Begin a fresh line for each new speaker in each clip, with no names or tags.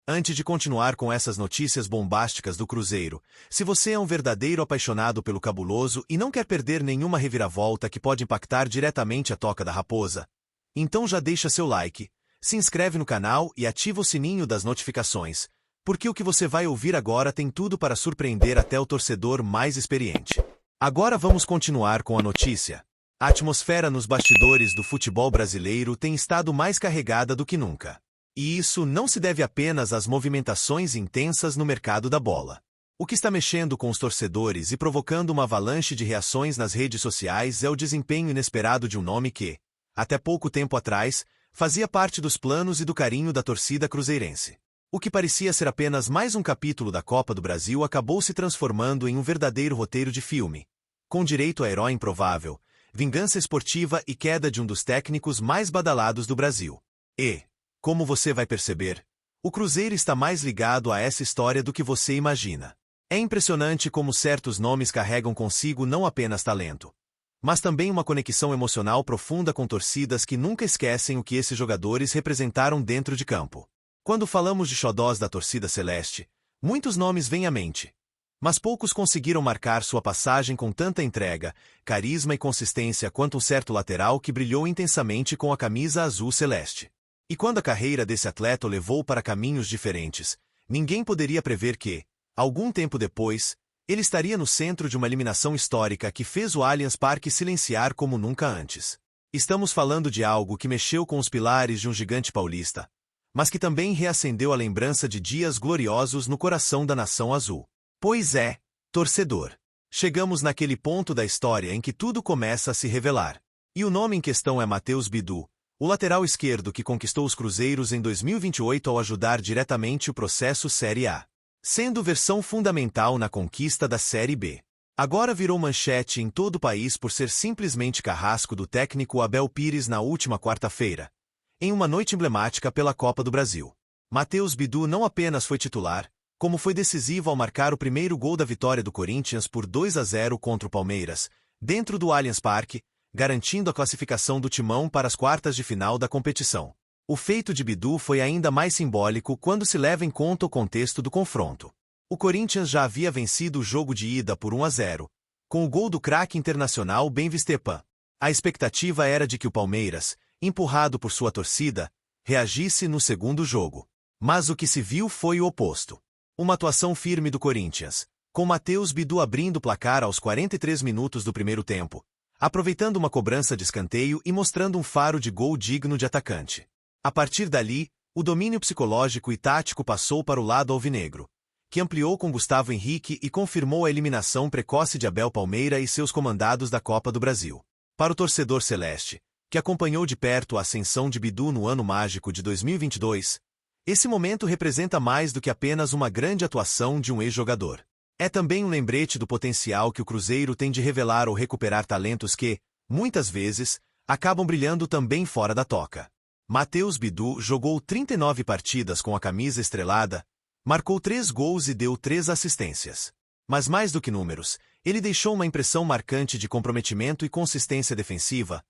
Antes de continuar com essas notícias bombásticas do Cruzeiro, se você é um verdadeiro apaixonado pelo cabuloso e não quer perder nenhuma reviravolta que pode impactar diretamente a Toca da Raposa, então já deixa seu like, se inscreve no canal e ativa o sininho das notificações, porque o que você vai ouvir agora tem tudo para surpreender até o torcedor mais experiente. Agora vamos continuar com a notícia. A atmosfera nos bastidores do futebol brasileiro tem estado mais carregada do que nunca. E isso não se deve apenas às movimentações intensas no mercado da bola. O que está mexendo com os torcedores e provocando uma avalanche de reações nas redes sociais é o desempenho inesperado de um nome que, até pouco tempo atrás, fazia parte dos planos e do carinho da torcida cruzeirense. O que parecia ser apenas mais um capítulo da Copa do Brasil acabou se transformando em um verdadeiro roteiro de filme, com direito a herói improvável, vingança esportiva e queda de um dos técnicos mais badalados do Brasil. E, como você vai perceber, o Cruzeiro está mais ligado a essa história do que você imagina. É impressionante como certos nomes carregam consigo não apenas talento, mas também uma conexão emocional profunda com torcidas que nunca esquecem o que esses jogadores representaram dentro de campo. Quando falamos de xodós da torcida celeste, muitos nomes vêm à mente, mas poucos conseguiram marcar sua passagem com tanta entrega, carisma e consistência quanto um certo lateral que brilhou intensamente com a camisa azul celeste. E quando a carreira desse atleta o levou para caminhos diferentes, ninguém poderia prever que, algum tempo depois, ele estaria no centro de uma eliminação histórica que fez o Allianz Parque silenciar como nunca antes. Estamos falando de algo que mexeu com os pilares de um gigante paulista, mas que também reacendeu a lembrança de dias gloriosos no coração da nação azul. Pois é, torcedor. Chegamos naquele ponto da história em que tudo começa a se revelar. E o nome em questão é Matheus Bidu, o lateral esquerdo que conquistou os cruzeiros em 2028 ao ajudar diretamente o processo Série A, sendo versão fundamental na conquista da Série B. Agora virou manchete em todo o país por ser simplesmente carrasco do técnico Abel Pires na última quarta-feira, em uma noite emblemática pela Copa do Brasil. Matheus Bidu não apenas foi titular, como foi decisivo ao marcar o primeiro gol da vitória do Corinthians por 2-0 contra o Palmeiras, dentro do Allianz Parque, garantindo a classificação do Timão para as quartas de final da competição. O feito de Bidu foi ainda mais simbólico quando se leva em conta o contexto do confronto. O Corinthians já havia vencido o jogo de ida por 1-0, com o gol do craque internacional Benvir Stepan. A expectativa era de que o Palmeiras, empurrado por sua torcida, reagisse no segundo jogo. Mas o que se viu foi o oposto. Uma atuação firme do Corinthians, com Matheus Bidu abrindo o placar aos 43 minutos do primeiro tempo, aproveitando uma cobrança de escanteio e mostrando um faro de gol digno de atacante. A partir dali, o domínio psicológico e tático passou para o lado alvinegro, que ampliou com Gustavo Henrique e confirmou a eliminação precoce de Abel Palmeira e seus comandados da Copa do Brasil. Para o torcedor celeste, que acompanhou de perto a ascensão de Bidu no ano mágico de 2022, esse momento representa mais do que apenas uma grande atuação de um ex-jogador. É também um lembrete do potencial que o Cruzeiro tem de revelar ou recuperar talentos que, muitas vezes, acabam brilhando também fora da toca. Matheus Bidu jogou 39 partidas com a camisa estrelada, marcou 3 gols e deu 3 assistências. Mas mais do que números, ele deixou uma impressão marcante de comprometimento e consistência defensiva,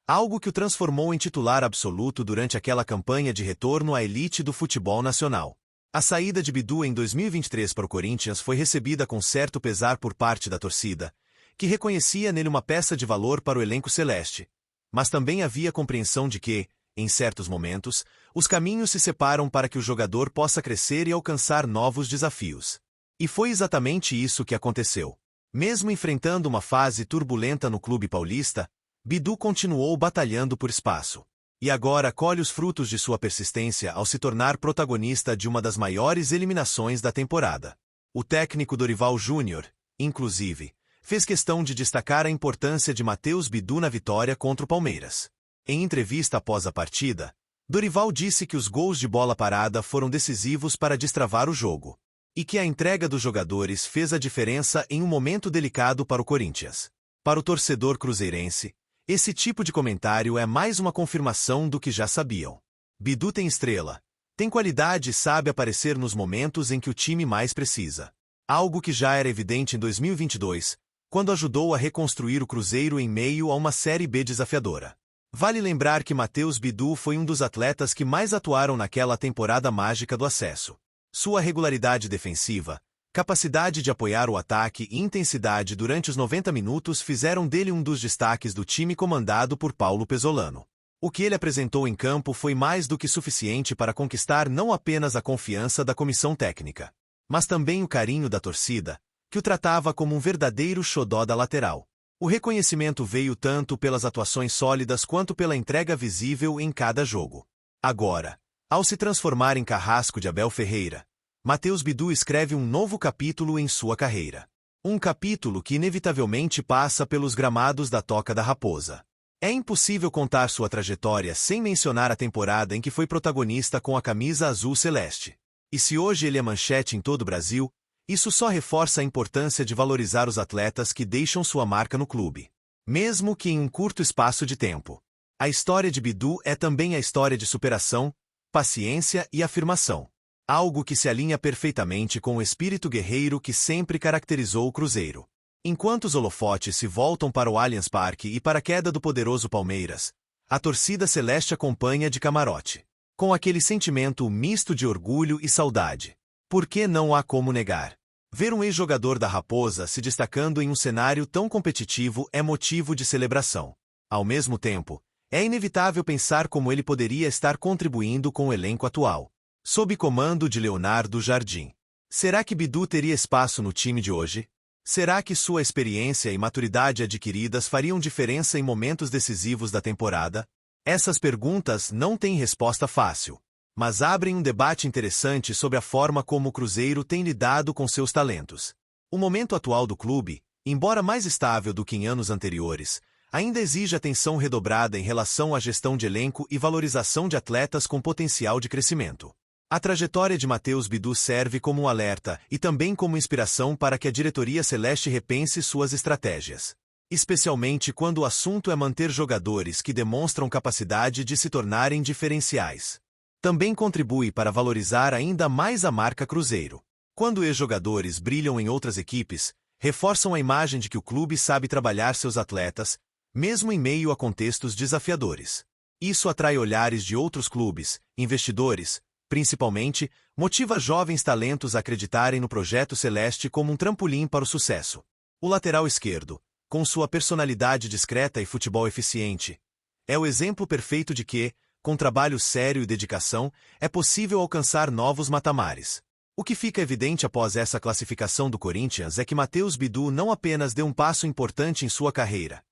algo que o transformou em titular absoluto durante aquela campanha de retorno à elite do futebol nacional. A saída de Bidu em 2023 para o Corinthians foi recebida com certo pesar por parte da torcida, que reconhecia nele uma peça de valor para o elenco celeste. Mas também havia compreensão de que, em certos momentos, os caminhos se separam para que o jogador possa crescer e alcançar novos desafios. E foi exatamente isso que aconteceu. Mesmo enfrentando uma fase turbulenta no clube paulista, Bidu continuou batalhando por espaço. E agora colhe os frutos de sua persistência ao se tornar protagonista de uma das maiores eliminações da temporada. O técnico Dorival Júnior, inclusive, fez questão de destacar a importância de Matheus Bidu na vitória contra o Palmeiras. Em entrevista após a partida, Dorival disse que os gols de bola parada foram decisivos para destravar o jogo, e que a entrega dos jogadores fez a diferença em um momento delicado para o Corinthians. Para o torcedor cruzeirense, esse tipo de comentário é mais uma confirmação do que já sabiam. Bidu tem estrela, tem qualidade e sabe aparecer nos momentos em que o time mais precisa. Algo que já era evidente em 2022, quando ajudou a reconstruir o Cruzeiro em meio a uma Série B desafiadora. Vale lembrar que Matheus Bidu foi um dos atletas que mais atuaram naquela temporada mágica do acesso. Sua regularidade defensiva, capacidade de apoiar o ataque e intensidade durante os 90 minutos fizeram dele um dos destaques do time comandado por Paulo Pesolano. O que ele apresentou em campo foi mais do que suficiente para conquistar não apenas a confiança da comissão técnica, mas também o carinho da torcida, que o tratava como um verdadeiro xodó da lateral. O reconhecimento veio tanto pelas atuações sólidas quanto pela entrega visível em cada jogo. Agora, ao se transformar em carrasco de Abel Ferreira, Matheus Bidu escreve um novo capítulo em sua carreira. Um capítulo que inevitavelmente passa pelos gramados da Toca da Raposa. É impossível contar sua trajetória sem mencionar a temporada em que foi protagonista com a camisa azul celeste. E se hoje ele é manchete em todo o Brasil, isso só reforça a importância de valorizar os atletas que deixam sua marca no clube, mesmo que em um curto espaço de tempo. A história de Bidu é também a história de superação, paciência e afirmação. Algo que se alinha perfeitamente com o espírito guerreiro que sempre caracterizou o Cruzeiro. Enquanto os holofotes se voltam para o Allianz Parque e para a queda do poderoso Palmeiras, a torcida celeste acompanha de camarote, com aquele sentimento misto de orgulho e saudade. Porque não há como negar. Ver um ex-jogador da Raposa se destacando em um cenário tão competitivo é motivo de celebração. Ao mesmo tempo, é inevitável pensar como ele poderia estar contribuindo com o elenco atual, sob comando de Leonardo Jardim. Será que Bidu teria espaço no time de hoje? Será que sua experiência e maturidade adquiridas fariam diferença em momentos decisivos da temporada? Essas perguntas não têm resposta fácil, mas abrem um debate interessante sobre a forma como o Cruzeiro tem lidado com seus talentos. O momento atual do clube, embora mais estável do que em anos anteriores, ainda exige atenção redobrada em relação à gestão de elenco e valorização de atletas com potencial de crescimento. A trajetória de Matheus Bidu serve como um alerta e também como inspiração para que a diretoria celeste repense suas estratégias, especialmente quando o assunto é manter jogadores que demonstram capacidade de se tornarem diferenciais. Também contribui para valorizar ainda mais a marca Cruzeiro. Quando ex-jogadores brilham em outras equipes, reforçam a imagem de que o clube sabe trabalhar seus atletas, mesmo em meio a contextos desafiadores. Isso atrai olhares de outros clubes, investidores, principalmente, motiva jovens talentos a acreditarem no projeto celeste como um trampolim para o sucesso. O lateral esquerdo, com sua personalidade discreta e futebol eficiente, é o exemplo perfeito de que, com trabalho sério e dedicação, é possível alcançar novos matamares. O que fica evidente após essa classificação do Corinthians é que Matheus Bidu não apenas deu um passo importante em sua carreira,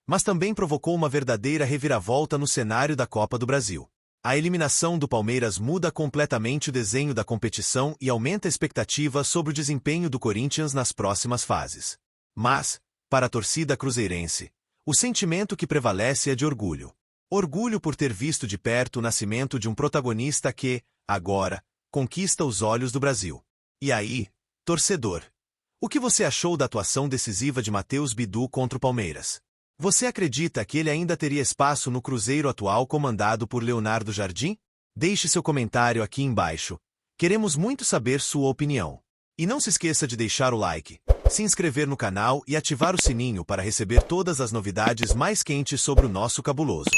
mas também provocou uma verdadeira reviravolta no cenário da Copa do Brasil. A eliminação do Palmeiras muda completamente o desenho da competição e aumenta a expectativa sobre o desempenho do Corinthians nas próximas fases. Mas, para a torcida cruzeirense, o sentimento que prevalece é de orgulho. Orgulho por ter visto de perto o nascimento de um protagonista que, agora, conquista os olhos do Brasil. E aí, torcedor, o que você achou da atuação decisiva de Matheus Bidu contra o Palmeiras? Você acredita que ele ainda teria espaço no Cruzeiro atual comandado por Leonardo Jardim? Deixe seu comentário aqui embaixo. Queremos muito saber sua opinião. E não se esqueça de deixar o like, se inscrever no canal e ativar o sininho para receber todas as novidades mais quentes sobre o nosso cabuloso.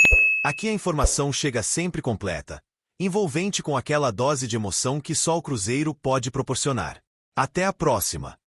Aqui a informação chega sempre completa, envolvente com aquela dose de emoção que só o Cruzeiro pode proporcionar. Até a próxima!